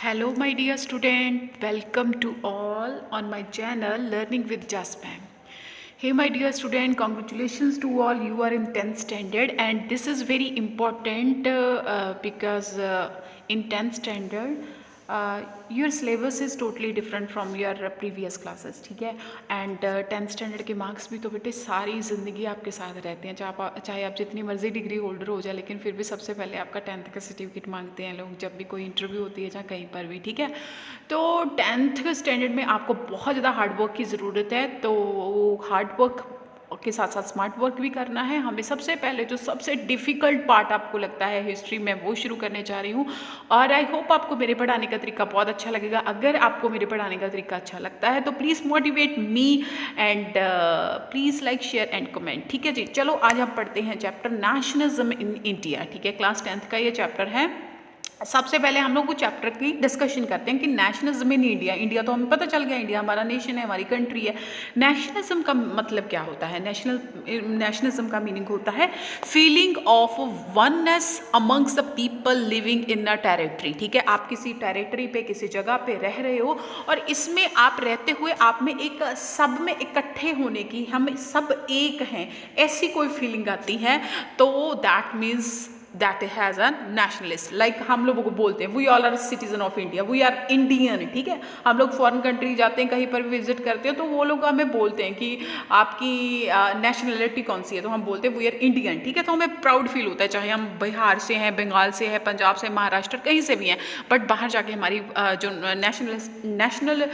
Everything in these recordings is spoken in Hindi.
Hello, my dear student. Welcome to all on my channel Learning with Jasmine. Hey, my dear student, congratulations to all. You are in 10th standard, and this is very important because in 10th standard, your syllabus is totally different from your previous classes. ठीक है. एंड 10th स्टैंडर्ड के मार्क्स भी तो बेटे सारी ज़िंदगी आपके साथ रहते हैं, चाहे आप जितनी मर्जी डिग्री होल्डर हो जाए, लेकिन फिर भी सबसे पहले आपका 10th का सर्टिफिकेट मांगते हैं लोग जब भी कोई इंटरव्यू होती है, चाहे कहीं पर भी. ठीक है. तो 10th स्टैंडर्ड में आपको बहुत ज़्यादा हार्डवर्क की ज़रूरत है. तो हार्डवर्क के साथ साथ स्मार्ट वर्क भी करना है हमें. सबसे पहले जो सबसे डिफ़िकल्ट पार्ट आपको लगता है हिस्ट्री में, वो शुरू करने जा रही हूँ. और आई होप आपको मेरे पढ़ाने का तरीका बहुत अच्छा लगेगा. अगर आपको मेरे पढ़ाने का तरीका अच्छा लगता है तो please motivate me and please like share and comment. ठीक है जी. चलो आज हम पढ़ते हैं चैप्टर नेशनलिज्म इन इंडिया. ठीक है. क्लास 10th का ये चैप्टर है. सबसे पहले हम लोग चैप्टर की डिस्कशन करते हैं कि नेशनलिज्म इन इंडिया. इंडिया तो हमें पता चल गया, इंडिया हमारा नेशन है, हमारी कंट्री है. नेशनलिज्म का मतलब क्या होता है? नेशनलिज्म का मीनिंग होता है feeling of oneness amongst the people living in a territory. ठीक है. आप किसी टेरिटरी पे, किसी जगह पे रह रहे हो और इसमें आप रहते हुए आप में एक सब में इकट्ठे होने की, हम सब एक हैं, ऐसी कोई फीलिंग आती है तो that means that has a nationalist. Like हम लोगों को बोलते हैं we all are citizen of India, we are Indian. ठीक है. हम लोग फॉरेन कंट्री जाते हैं, कहीं पर भी विजिट करते हैं तो वो लोग हमें बोलते हैं कि आपकी नेशनलिटी कौन सी है, तो हम बोलते हैं वी आर इंडियन. ठीक है. तो हमें प्राउड फील होता है, चाहे हम बिहार से हैं, बंगाल से हैं, पंजाब से, महाराष्ट्र, कहीं से भी हैं, बट बाहर जाके हमारी जो नेशनल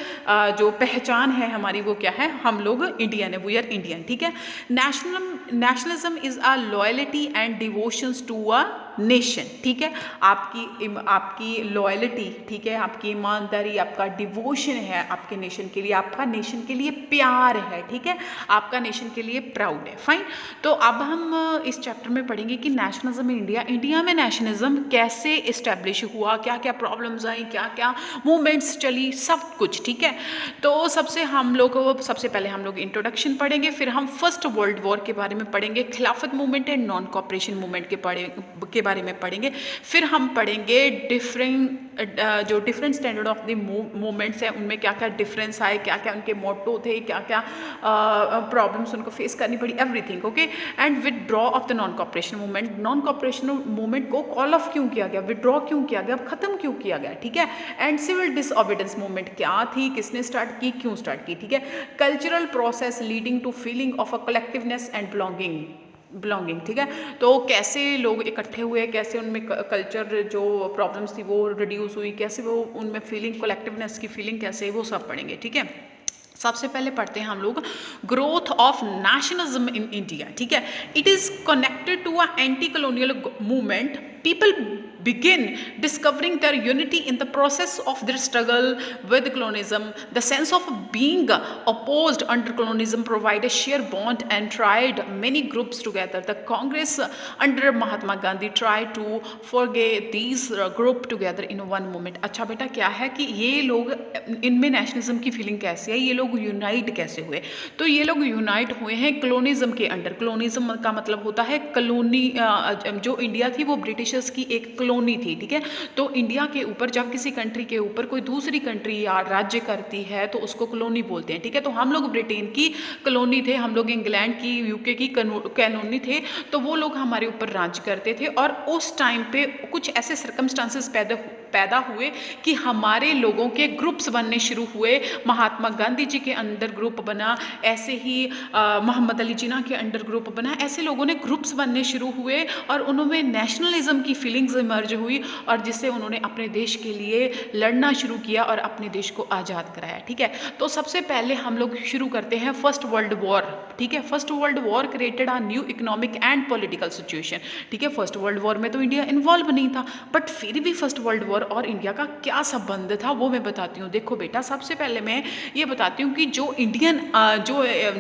जो पहचान है हमारी वो क्या है? हम लोग इंडियन है, वी आर इंडियन. ठीक है. Nationalism is a loyalty and devotions to a nation. ठीक है. आपकी लॉयल्टी, ठीक है, आपकी ईमानदारी, आपका डिवोशन है आपके नेशन के लिए, आपका नेशन के लिए प्यार है. ठीक है. आपका नेशन के लिए प्राउड है. फाइन. तो अब हम इस चैप्टर में पढ़ेंगे कि नेशनलिज्म इन इंडिया, इंडिया में नेशनलिज्म कैसे इस्टेब्लिश हुआ, क्या क्या प्रॉब्लम्स आई, क्या क्या मूवमेंट्स चली, सब कुछ. ठीक है. तो सबसे पहले हम लोग इंट्रोडक्शन पढ़ेंगे, फिर हम फर्स्ट वर्ल्ड वॉर के बारे में पढ़ेंगे, खिलाफत movement and non cooperation movement के बारे में पढ़ेंगे. फिर हम पढ़ेंगे different standard of the movements हैं, उनमें क्या क्या डिफरेंस आए, क्या क्या उनके मोटो थे, क्या क्या प्रॉब्लम्स उनको फेस करनी पड़ी, everything. Okay. And withdraw of the non cooperation movement. Non cooperation movement को कॉल ऑफ क्यों किया गया, विदड्रॉ क्यों किया गया, खत्म क्यों किया गया. ठीक है. एंड सिविल डिसओबीडियंस मूवमेंट क्या थी, किसने स्टार्ट की, क्यों स्टार्ट की. ठीक है. Cultural process leading to feeling of a collectiveness and belonging. ठीक है. तो कैसे लोग इकट्ठे हुए, कैसे उनमें कल्चर जो प्रॉब्लम्स थी वो रिड्यूस हुई, कैसे वो उनमें फीलिंग, कलेक्टिवनेस की फीलिंग कैसे, वो सब पढ़ेंगे. ठीक है. सबसे पहले पढ़ते हैं हम लोग growth of nationalism in India. ठीक है. It is connected to a anti colonial movement. People begin discovering their unity in the process of their struggle with colonialism. The sense of being opposed under colonialism provide a sheer bond and tried many groups together. The Congress under Mahatma Gandhi tried to forget these group together in one moment. अच्छा बेटा, क्या है कि ये लोग, इनमें नेशनलिज्म की फीलिंग कैसे है, ये लोग यूनाइट कैसे हुए? तो ये लोग यूनाइट हुए हैं कलोनिज्म के अंडर. कलोनिज्म का मतलब होता है कलोनी. जो इंडिया थी वो ब्रिटिशर्स की एक कॉलोनी थी. ठीक है. तो इंडिया के ऊपर जब किसी कंट्री के ऊपर कोई दूसरी कंट्री या राज्य करती है तो उसको कॉलोनी बोलते हैं. ठीक है. तो हम लोग ब्रिटेन की कॉलोनी थे, हम लोग इंग्लैंड की, यूके की कॉलोनी थे. तो वो लोग हमारे ऊपर राज्य करते थे और उस टाइम पे कुछ ऐसे सर्कमस्टांसेस पैदा हुए कि हमारे लोगों के ग्रुप्स बनने शुरू हुए. महात्मा गांधी जी के अंडर ग्रुप बना, ऐसे ही मोहम्मद अली जिन्ना के अंडर ग्रुप बना. ऐसे लोगों ने ग्रुप्स बनने शुरू हुए और उन्होंने नेशनलिज्म की फीलिंग्स इमर्ज हुई और जिससे उन्होंने अपने देश के लिए लड़ना शुरू किया और अपने देश को आज़ाद कराया. ठीक है. तो सबसे पहले हम लोग शुरू करते हैं फर्स्ट वर्ल्ड वॉर. ठीक है. First world war created a new economic and political situation. ठीक है. फर्स्ट वर्ल्ड वॉर में तो इंडिया इन्वॉल्व नहीं था, बट फिर भी फर्स्ट वर्ल्ड वॉर और इंडिया का क्या संबंध था वो मैं बताती हूँ. देखो बेटा, सबसे पहले मैं ये बताती हूँ कि जो इंडियन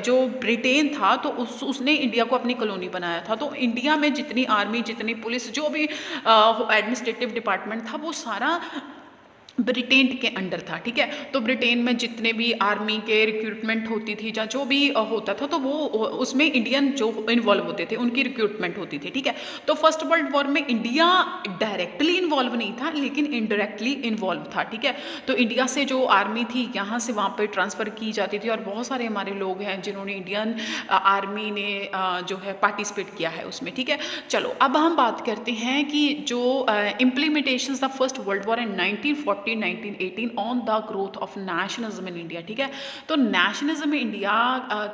जो ब्रिटेन था तो उसने इंडिया को अपनी कॉलोनी बनाया था. तो इंडिया में जितनी आर्मी, जितनी पुलिस, जो भी एडमिनिस्ट्रेटिव डिपार्टमेंट था, वो सारा ब्रिटेन के अंडर था, ठीक है। तो ब्रिटेन में जितने भी आर्मी के रिक्रूटमेंट होती थी या जो भी होता था, तो वो उसमें इंडियन जो इन्वॉल्व होते थे उनकी रिक्रूटमेंट होती थी, ठीक है। तो फर्स्ट वर्ल्ड वॉर में इंडिया डायरेक्टली इन्वॉल्व नहीं था, लेकिन इनडायरेक्टली इन्वॉल्व था, ठीक है। तो इंडिया से जो आर्मी थी यहाँ से वहाँ पर ट्रांसफ़र की जाती थी, और बहुत सारे हमारे लोग हैं जिन्होंने इंडियन आर्मी ने जो है पार्टिसिपेट किया है उसमें, ठीक है। चलो अब हम बात करते हैं कि जो implementation the first world war in 1918 on the growth of nationalism in India, ठीक है। तो नेशनलिज्म इंडिया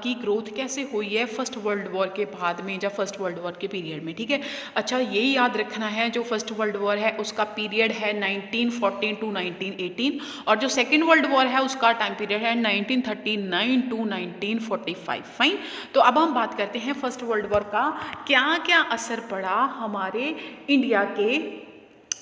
की ग्रोथ कैसे हुई है फर्स्ट वर्ल्ड वॉर के बाद में या फर्स्ट वर्ल्ड वॉर के पीरियड में, ठीक है। अच्छा यही याद रखना है, जो फर्स्ट वर्ल्ड वॉर है उसका पीरियड है 1914 टू 1918, और जो सेकेंड वर्ल्ड वॉर है उसका टाइम पीरियड है 1939 टू 1945। फाइन। तो अब हम बात करते हैं फर्स्ट वर्ल्ड वॉर का क्या क्या असर पड़ा हमारे इंडिया के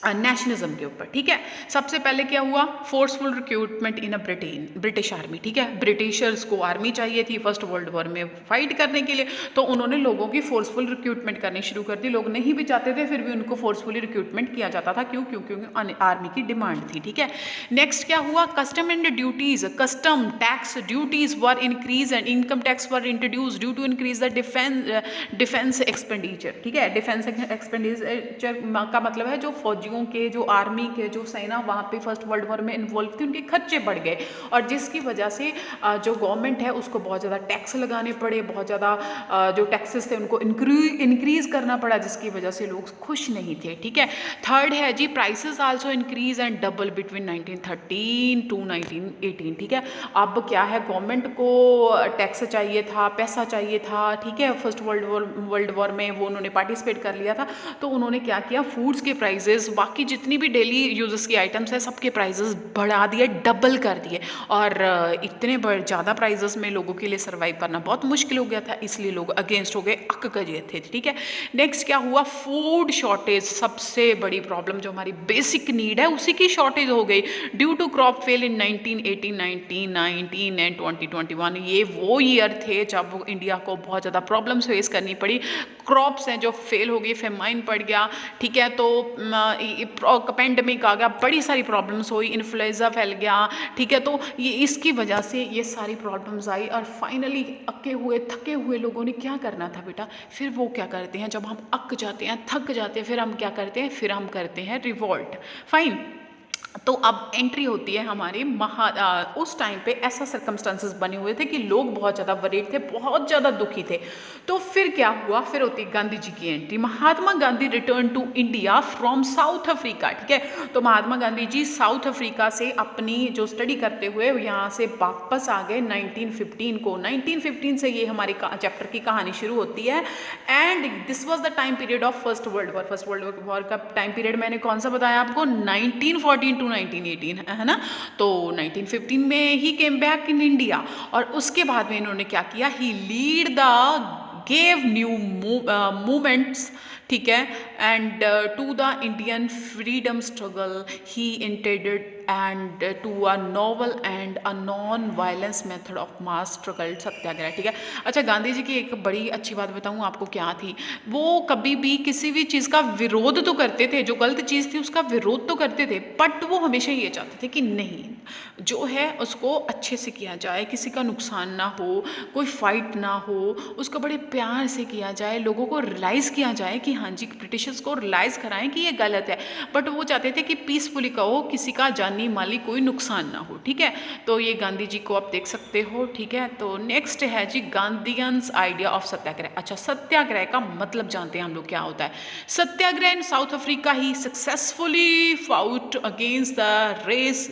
नेशनलिज्म के ऊपर, ठीक है। सबसे पहले क्या हुआ, forceful recruitment in a British army, ठीक है। ब्रिटिशर्स को आर्मी चाहिए थी फर्स्ट वर्ल्ड वॉर में फाइट करने के लिए, तो उन्होंने लोगों की फोर्सफुल रिक्रूटमेंट करनी शुरू कर दी। लोग नहीं भी चाहते थे, फिर भी उनको फोर्सफुली रिक्रूटमेंट किया जाता था, क्यों? क्योंकि आर्मी की डिमांड थी, ठीक है। नेक्स्ट क्या हुआ, custom and duties, custom tax duties were increase and income tax were introduce due to increase the defence expenditure, ठीक है। डिफेंस एक्सपेंडिचर का मतलब है जो फौजी के, जो आर्मी के, जो सेना वहाँ पे फर्स्ट वर्ल्ड वॉर में इन्वॉल्व थी, उनके खर्चे बढ़ गए, और जिसकी वजह से जो गवर्नमेंट है उसको बहुत ज़्यादा टैक्स लगाने पड़े, बहुत ज़्यादा जो टैक्सेस थे उनको इंक्रीज करना पड़ा, जिसकी वजह से लोग खुश नहीं थे, ठीक है। थर्ड है जी, prices also increase and double between 1913 to 1918, ठीक है। अब क्या है, गवर्नमेंट को टैक्स चाहिए था, पैसा चाहिए था, ठीक है। फर्स्ट वर्ल्ड वॉर में वो उन्होंने पार्टिसिपेट कर लिया था, तो उन्होंने क्या किया, फूड्स के प्राइजेस, बाकी जितनी भी डेली यूजेस की आइटम्स है सबके प्राइजेस बढ़ा दिए, डबल कर दिए, और इतने ज़्यादा प्राइजेस में लोगों के लिए सर्वाइव करना बहुत मुश्किल हो गया था, इसलिए लोग अगेंस्ट हो गए, अक गए थे, ठीक है। नेक्स्ट क्या हुआ, फूड शॉर्टेज, सबसे बड़ी प्रॉब्लम जो हमारी बेसिक नीड है उसी की शॉर्टेज हो गई due to crop fail in 1918, 1919 and 2021। ये वो ईयर थे जब इंडिया को बहुत ज़्यादा प्रॉब्लम्स फेस करनी पड़ी, क्रॉप्स हैं जो फेल हो गई, फेमाइन पड़ गया, ठीक है। तो पेंडेमिक आ गया, बड़ी सारी प्रॉब्लम्स हुई, इन्फ्लुएंजा फैल गया, ठीक है। तो ये इसकी वजह से ये सारी प्रॉब्लम्स आई, और फाइनली अक्के हुए थके हुए लोगों ने क्या करना था बेटा, फिर वो क्या करते हैं, जब हम अक जाते हैं, थक जाते हैं, फिर हम क्या करते हैं, फिर हम करते हैं रिवॉल्ट। फाइन। तो अब एंट्री होती है हमारी उस टाइम पे ऐसा सर्कमस्टांसेस बने हुए थे कि लोग बहुत ज़्यादा वरीड थे, बहुत ज़्यादा दुखी थे। तो फिर क्या हुआ, फिर होती है गांधी जी की entry. Mahatma Gandhi return to India from South Africa, ठीक है। तो महात्मा गांधी जी साउथ अफ्रीका से अपनी जो स्टडी करते हुए यहाँ से वापस आ गए 1915 को। 1915 से ये हमारी चैप्टर की कहानी शुरू होती है, and this was the time period of first world war. First world war का टाइम पीरियड मैंने कौन सा बताया आपको, 1914 टू 1918, है ना। तो 1915 में ही केम बैक इन इंडिया, और उसके बाद में इन्होंने क्या किया, he lead the gave new movements, ठीक है, and to the Indian freedom struggle he intended and to a novel and a non violence method of mass struggle, satyagraha, ठीक है। अच्छा, गांधी जी की एक बड़ी अच्छी बात बताऊं आपको क्या थी, वो कभी भी किसी भी चीज़ का विरोध तो करते थे, जो गलत चीज़ थी उसका विरोध तो करते थे, बट वो हमेशा ये चाहते थे कि नहीं, जो है उसको अच्छे से किया जाए, किसी का नुकसान ना हो, कोई फाइट ना हो, उसको बड़े प्यार से किया जाए, लोगों को रियलाइज़ किया जाए कि हाँ जी, ब्रिटिशर्स को रियलाइज़ कराएं कि ये गलत है, बट वो चाहते थे कि पीसफुली कहो, किसी का जानी माली कोई नुकसान ना हो, ठीक है। तो ये गांधी जी को आप देख सकते हो, ठीक है। तो नेक्स्ट है जी गांधीयंस आइडिया ऑफ सत्याग्रह। अच्छा, सत्याग्रह का मतलब जानते हैं हम लोग क्या होता है। Satyagraha in South Africa he successfully fought against the race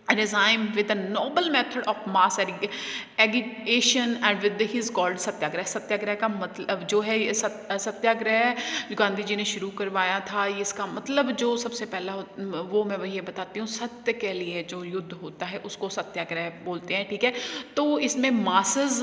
regime with a noble method of mass agitation and with his called सत्याग्रह। सत्याग्रह का मतलब जो है, ये सत्याग्रह जो गांधी जी ने शुरू करवाया था, ये इसका मतलब जो सबसे पहला वो मैं वही बताती हूँ, सत्य के लिए जो युद्ध होता है उसको सत्याग्रह बोलते हैं, ठीक है। तो इसमें मासेस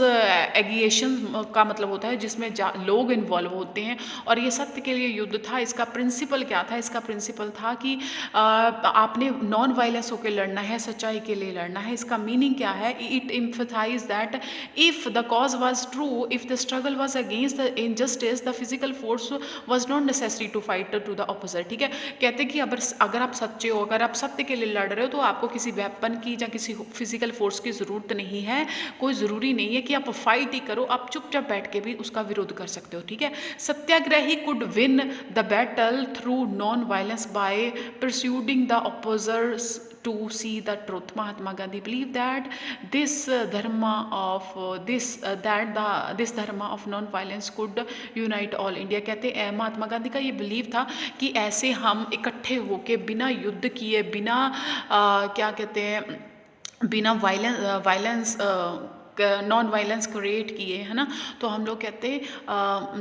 एगिएशन का मतलब होता है जिसमें लोग इन्वॉल्व होते हैं, और ये सत्य के लिए युद्ध था। इसका प्रिंसिपल क्या था, इसका प्रिंसिपल था कि आपने नॉन वायलेंस होकर लड़ना है, सच्चाई के लिए लड़ना है। इसका मीनिंग क्या है? It emphasize that if the cause was true, if the struggle was against the injustice, the physical force was not necessary to fight to the opposite. ठीक है, कहते हैं कि अगर आप सच्चे हो, अगर आप सत्य के लिए लड़ रहे हो तो आपको किसी वेपन की या किसी फिजिकल फोर्स की ज़रूरत नहीं है। कोई ज़रूरी नहीं है कि आप फाइट ही करो, आप चुपचाप बैठ के भी उसका विरोध कर सकते हो। ठीक है, satyagrahi could win the battle through non violence by persuading the opposers to see the truth. Mahatma Gandhi believed that this dharma of non violence could unite all India. कहते हैं महात्मा गांधी का ये बिलीव था कि ऐसे हम इकट्ठे होके बिना युद्ध किए, बिना क्या कहते हैं, बिना वायलेंस नॉन वायलेंस क्रिएट किए, है ना, तो हम लोग कहते हैं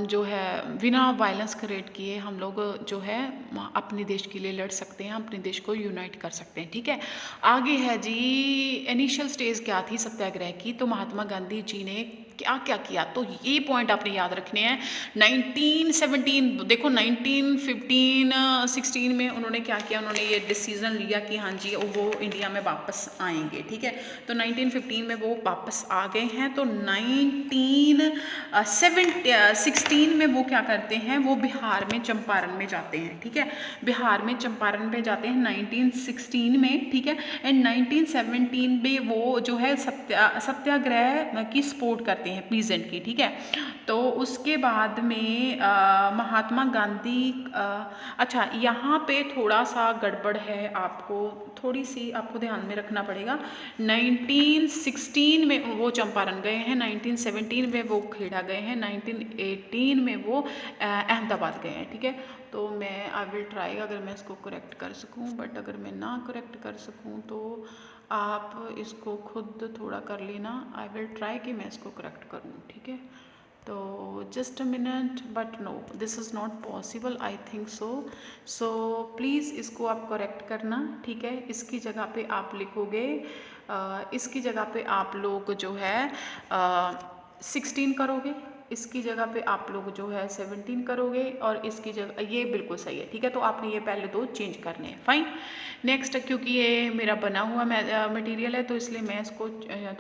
जो है बिना वायलेंस क्रिएट किए हम लोग जो है अपने देश के लिए लड़ सकते हैं, अपने देश को यूनाइट कर सकते हैं। ठीक है, आगे है जी इनिशियल स्टेज क्या थी सत्याग्रह की। तो महात्मा गांधी जी ने क्या क्या किया, तो ये पॉइंट आपने याद रखने हैं। 1917 देखो, 1915-16 में उन्होंने क्या किया, उन्होंने ये डिसीजन लिया कि हाँ जी वो इंडिया में वापस आएंगे। ठीक है, तो 1915 में वो वापस आ गए हैं। तो 1916 में वो क्या करते हैं, वो बिहार में चंपारण में जाते हैं। ठीक है, बिहार में चंपारण में जाते हैं 1916 में। ठीक है, एंड 1917 में वो जो है सत्याग्रह की सपोर्ट करते हैं पीजेंट की। ठीक है, तो उसके बाद में महात्मा गांधी अच्छा यहाँ पे थोड़ा सा गड़बड़ है, आपको थोड़ी सी आपको ध्यान में रखना पड़ेगा। 1916 में वो चंपारण गए हैं, 1917 में वो खेड़ा गए हैं, 1918 में वो अहमदाबाद गए हैं। ठीक है, तो मैं आई विल ट्राई अगर मैं इसको करेक्ट कर सकूं, बट अगर मैं ना करेक्ट कर सकूं तो आप इसको खुद थोड़ा कर लेना। आई विल ट्राई कि मैं इसको करेक्ट करूं। ठीक है, तो just a minute, but no this is not possible, I think so please इसको आप करेक्ट करना। ठीक है, इसकी जगह पे आप लिखोगे इसकी जगह पे आप लोग जो है 16 करोगे, इसकी जगह पे आप लोग जो है 17 करोगे, और इसकी जगह ये बिल्कुल सही है। ठीक है, तो आपने ये पहले दो चेंज करने हैं। फाइन, नेक्स्ट, क्योंकि ये मेरा बना हुआ मटेरियल है तो इसलिए मैं इसको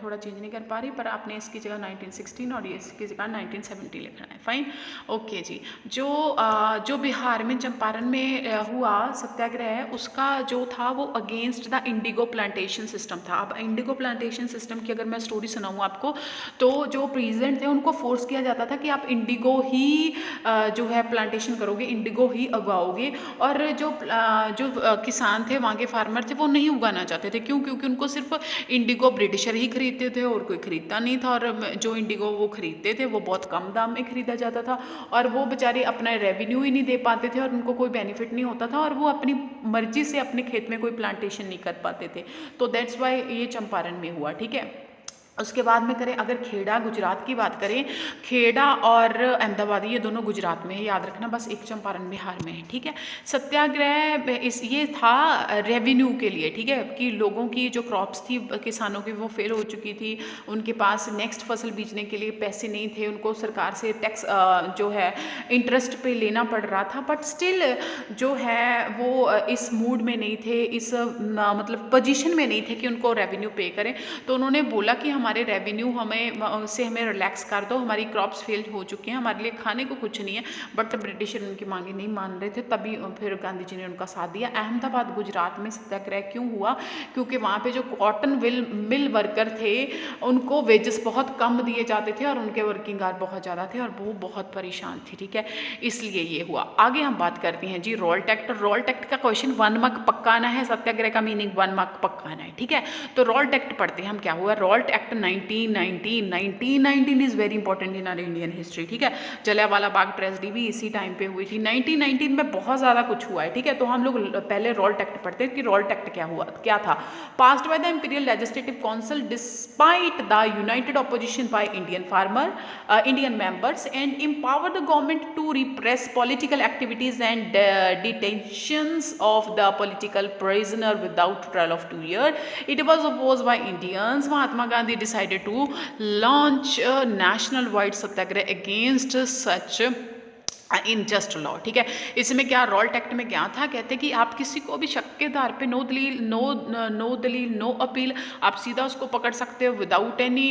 थोड़ा चेंज नहीं कर पा रही, पर आपने इसकी जगह 1916 और ये इसकी जगह 1970 लिखना है। फाइन, ओके जी। जो बिहार में चंपारण में हुआ सत्याग्रह, उसका जो था वो against the Indigo plantation system था। अब इंडिगो प्लांटेशन सिस्टम की अगर मैं स्टोरी सुनाऊँ आपको, तो जो प्रेसिडेंट थे उनको फोर्स किया जाता था कि आप इंडिगो ही जो है प्लांटेशन करोगे, इंडिगो ही उगाओगे, और जो किसान थे, वहाँ के फार्मर थे, वो नहीं उगाना चाहते थे। क्यों? क्योंकि उनको सिर्फ इंडिगो ब्रिटिशर ही खरीदते थे और कोई खरीदता नहीं था, और जो इंडिगो वो खरीदते थे वो बहुत कम दाम में खरीदा जाता था, और वो बेचारे अपना रेवेन्यू ही नहीं दे पाते थे और उनको कोई बेनिफिट नहीं होता था, और वो अपनी मर्जी से अपने खेत में कोई प्लांटेशन नहीं कर पाते थे। तो दैट्स वाई ये चंपारण में हुआ। ठीक है, उसके बाद में करें अगर खेड़ा गुजरात की बात करें, खेड़ा और अहमदाबाद ये दोनों गुजरात में है, याद रखना, बस एक चंपारण बिहार में है। ठीक है, सत्याग्रह ये था रेवेन्यू के लिए। ठीक है, कि लोगों की जो क्रॉप्स थी किसानों की वो फेल हो चुकी थी, उनके पास नेक्स्ट फसल बीजने के लिए पैसे नहीं थे, उनको सरकार से टैक्स जो है इंटरेस्ट पे लेना पड़ रहा था, बट स्टिल जो है वो इस मूड में नहीं थे, इस मतलब पोजीशन में नहीं थे कि उनको रेवेन्यू पे करें। तो उन्होंने बोला कि हमारे रेवेन्यू हमें रिलैक्स कर दो, हमारी क्रॉप्स फेल हो चुकी हैं, हमारे लिए खाने को कुछ नहीं है, बट ब्रिटिशर उनकी मांगे नहीं मान रहे थे। तभी फिर गांधी जी ने उनका साथ दिया। अहमदाबाद गुजरात में सत्याग्रह क्यों हुआ? क्योंकि वहाँ पे जो कॉटन मिल वर्कर थे उनको वेजेस बहुत कम दिए जाते थे और उनके वर्किंग आवर बहुत ज़्यादा थे और वो बहुत परेशान थी। ठीक है, इसलिए ये हुआ। आगे हम बात करते हैं जी रॉल्ट एक्ट। रॉल्ट एक्ट का क्वेश्चन 1 मार्क पक्का आना है, सत्याग्रह का मीनिंग 1 मार्क पक्का आना है। ठीक है, तो रॉल्ट एक्ट पढ़ते हैं हम, क्या हुआ। Rowlatt Act 1919 is very important in our Indian history. ठीक है, जलियांवाला बाग ट्रेजेडी भी इसी टाइम पे हुई थी। 1919 में बहुत ज़्यादा कुछ हुआ है। ठीक है, तो हम लोग पहले रॉल्ट एक्ट पढ़ते हैं कि रॉल्ट एक्ट क्या हुआ, क्या था। Passed by the imperial legislative council despite the United opposition by Indian members and empower the government to repress political activities and detentions of the political prisoner without trial of 2 years. It was opposed by Indians. Mahatma Gandhi decided to launch a national wide satyagraha against such in just law, ठीक है। इसमें क्या रॉल्ट एक्ट में क्या था, कहते कि आप किसी को भी शक के आधार पे नो दलील नो अपील आप सीधा उसको पकड़ सकते हो विदाउट एनी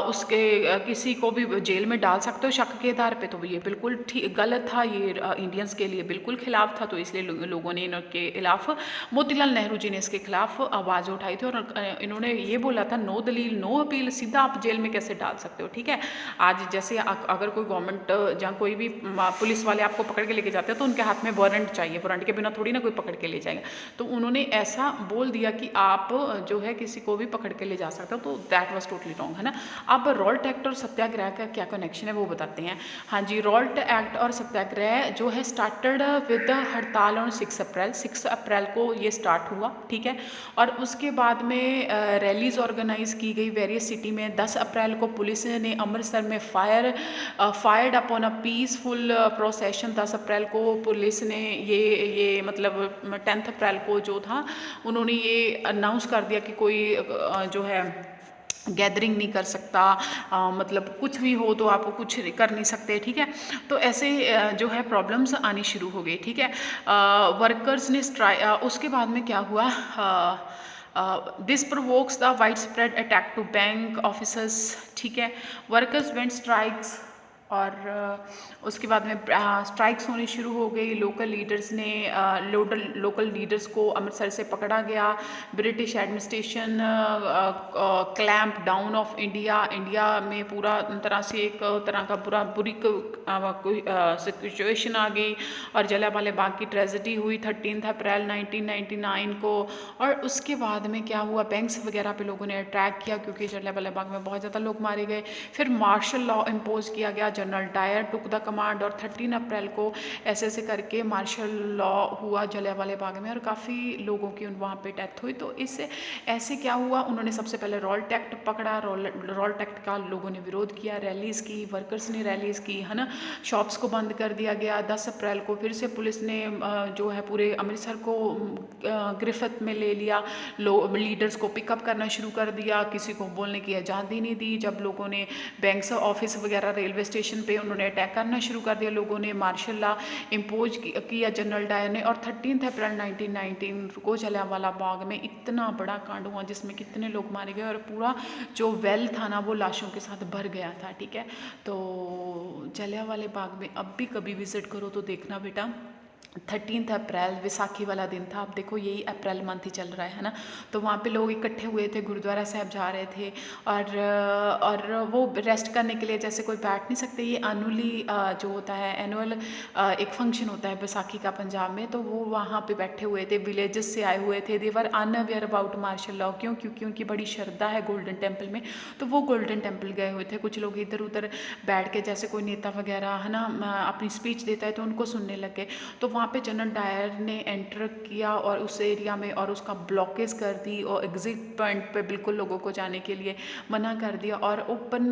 उसके किसी को भी जेल में डाल सकते हो शक के आधार पे। तो ये बिल्कुल ठीक गलत था, ये इंडियंस के लिए बिल्कुल खिलाफ था। तो इसलिए लोगों ने इनके खिलाफ, मोतीलाल नेहरू जी ने इसके खिलाफ आवाज़ उठाई थी और इन्होंने ये बोला था नो दलील नो अपील, सीधा आप जेल में कैसे डाल सकते हो, ठीक है। आज जैसे अगर कोई गवर्नमेंट जहाँ कोई भी पुलिस वाले आपको पकड़ के लेके जाते हैं तो उनके हाथ में वारंट चाहिए, वारंट के बिना थोड़ी ना कोई पकड़ के ले जाएगा। तो उन्होंने ऐसा बोल दिया कि आप जो है किसी को भी पकड़ के ले जा सकते हो, तो दैट वाज टोटली रॉन्ग, है ना। अब रॉल्ट एक्ट और सत्याग्रह का क्या कनेक्शन है वो बताते हैं। हाँ जी, रॉल्ट एक्ट और सत्याग्रह जो है स्टार्टेड विद हड़ताल ऑन 6 अप्रैल को ये स्टार्ट हुआ, ठीक है। और उसके बाद में रैलीज ऑर्गेनाइज की गई वेरियस सिटी में। 10 अप्रैल को पुलिस ने अमृतसर में fired upon a peaceful procession. 10 April को पुलिस ने ये मतलब 10 अप्रैल को जो था उन्होंने ये अनाउंस कर दिया कि कोई जो है गैदरिंग नहीं कर सकता, मतलब कुछ भी हो तो आप कुछ कर नहीं सकते, ठीक है। तो ऐसे जो है प्रॉब्लम्स आनी शुरू हो गई, ठीक है। वर्कर्स ने उसके बाद में क्या हुआ, this provokes the wide spread attack to bank officers, ठीक है। वर्कर्स वेंट स्ट्राइक्स और उसके बाद में स्ट्राइक्स होनी शुरू हो गई। लोकल लीडर्स को अमृतसर से पकड़ा गया। British administration clamp down of India में पूरा तरह से एक तरह का पूरा बुरी सिचुएशन आ गई और जलियांवाला बाग की ट्रेजेडी हुई 13 अप्रैल 1999 को। और उसके बाद में क्या हुआ, बैंक्स वगैरह पे लोगों ने अटैक किया क्योंकि जलियांवाला बाग में बहुत ज़्यादा लोग मारे गए। फिर मार्शल लॉ इम्पोज किया गया, General Dyer took the command और 13 अप्रैल को ऐसे करके मार्शल लॉ हुआ जलियांवाला बाग में और काफ़ी लोगों की वहाँ पे डेथ हुई। तो इससे ऐसे क्या हुआ, उन्होंने सबसे पहले रॉल्ट एक्ट पकड़ा, रॉल्ट एक्ट का लोगों ने विरोध किया, रैलीज़ की, वर्कर्स ने रैलीज़ की, है ना। शॉप्स को बंद कर दिया गया। 10 अप्रैल को फिर से पुलिस ने जो है पूरे अमृतसर को गिरफ्त में ले लिया, लीडर्स को पिकअप करना शुरू कर दिया, किसी को बोलने की आज़ादी नहीं दी। जब लोगों ने बैंक्स ऑफिस वगैरह रेलवे स्टेशन पे उन्होंने अटैक करना शुरू कर दिया, लोगों ने मार्शल लॉ इम्पोज किया जनरल डायर ने। और 13 अप्रैल 1919 को जलियांवाला बाग में इतना बड़ा कांड हुआ जिसमें कितने लोग मारे गए और पूरा जो वेल था ना वो लाशों के साथ भर गया था, ठीक है। तो जलियांवाला बाग में अब भी कभी विजिट करो तो देखना बेटा, 13 अप्रैल विसाखी वाला दिन था। अब देखो यही अप्रैल मंथ ही चल रहा है ना। तो वहाँ पे लोग इकट्ठे हुए थे, गुरुद्वारा साहब जा रहे थे और वो रेस्ट करने के लिए, जैसे कोई बैठ नहीं सकते, ये एनुअली जो होता है एनुअल एक फंक्शन होता है बैसाखी का पंजाब में, तो वो वहाँ पे बैठे हुए थे, विलेजेस से आए हुए थे। देवर अनअवेयर अबाउट मार्शल लॉ, क्यों? क्योंकि उनकी बड़ी श्रद्धा है गोल्डन टेम्पल में, तो वो गोल्डन टेम्पल गए हुए थे। कुछ लोग इधर उधर बैठ के, जैसे कोई नेता वगैरह है ना अपनी स्पीच देता है तो उनको सुनने लगे। तो वहाँ पे जनरल डायर ने एंटर किया और उस एरिया में और उसका ब्लॉकेज कर दी और एग्जिट पॉइंट पे बिल्कुल लोगों को जाने के लिए मना कर दिया और ओपन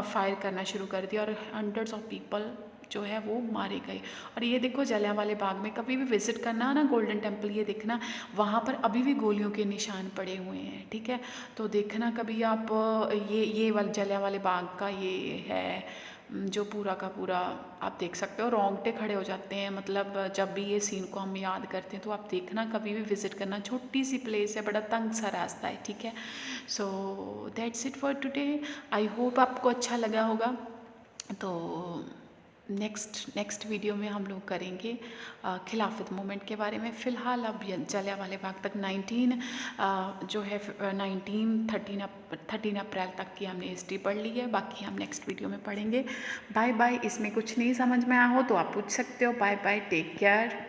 फायर करना शुरू कर दिया और हंड्रेड्स ऑफ पीपल जो है वो मारे गए। और ये देखो जलियांवाला बाग में कभी भी विजिट करना ना गोल्डन टेम्पल, ये देखना वहाँ पर अभी भी गोलियों के निशान पड़े हुए हैं, ठीक है। तो देखना कभी आप ये वाला जलियांवाला बाग का ये है जो पूरा का पूरा आप देख सकते हो, रोंगटे खड़े हो जाते हैं। मतलब जब भी ये सीन को हम याद करते हैं तो आप देखना कभी भी विजिट करना। छोटी सी प्लेस है, बड़ा तंग सा रास्ता है, ठीक है। So that's it for today. I hope आपको अच्छा लगा होगा। तो नेक्स्ट वीडियो में हम लोग करेंगे खिलाफत मूवमेंट के बारे में। फ़िलहाल अब जलियांवाला बाग तक 13 अप्रैल तक की हमने हिस्ट्री पढ़ ली है, बाकी हम नेक्स्ट वीडियो में पढ़ेंगे। Bye bye. इसमें कुछ नहीं समझ में आया हो तो आप पूछ सकते हो। Bye bye, take care.